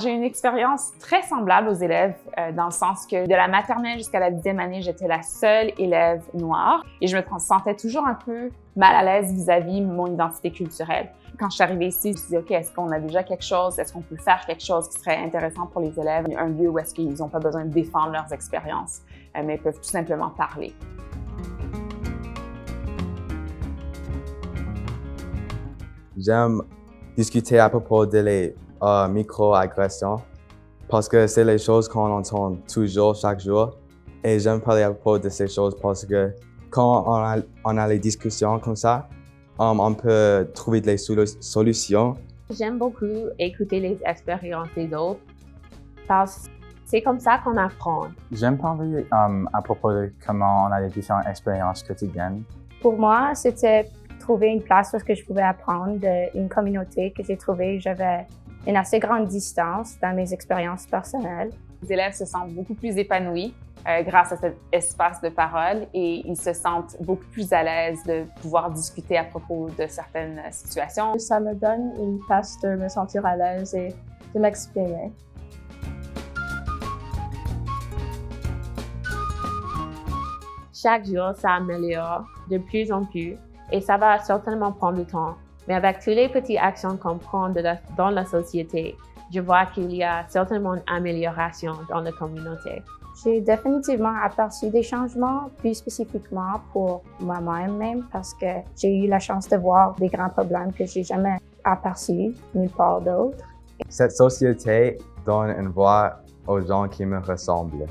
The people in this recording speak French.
j'ai une expérience très semblable aux élèves, dans le sens que de la maternelle jusqu'à la 10e année, j'étais la seule élève noire et je me sentais toujours un peu mal à l'aise vis-à-vis de mon identité culturelle. Quand je suis arrivée ici, je me suis dit, OK, est-ce qu'on a déjà quelque chose? Est-ce qu'on peut faire quelque chose qui serait intéressant pour les élèves? Un lieu où est-ce qu'ils n'ont pas besoin de défendre leurs expériences, mais peuvent tout simplement parler. J'aime discuter à propos des micro-agressions parce que c'est les choses qu'on entend toujours, chaque jour. Et j'aime parler à propos de ces choses parce que quand on a les discussions comme ça, on peut trouver des solutions. J'aime beaucoup écouter les expériences des autres parce que c'est comme ça qu'on apprend. J'aime parler à propos de comment on a les différentes expériences quotidiennes. Pour moi, c'était trouver une place où je pouvais apprendre d'une communauté que j'ai trouvée. J'avais une assez grande distance dans mes expériences personnelles. Les élèves se sentent beaucoup plus épanouis grâce à cet espace de parole et ils se sentent beaucoup plus à l'aise de pouvoir discuter à propos de certaines situations. Ça me donne une place de me sentir à l'aise et de m'exprimer. Chaque jour, ça améliore de plus en plus et ça va certainement prendre du temps. Mais avec toutes les petites actions qu'on prend dans la société, je vois qu'il y a certainement une amélioration dans la communauté. J'ai définitivement aperçu des changements, plus spécifiquement pour moi-même, parce que j'ai eu la chance de voir des grands problèmes que j'ai jamais aperçus nulle part d'autre. Cette société donne une voix aux gens qui me ressemblent.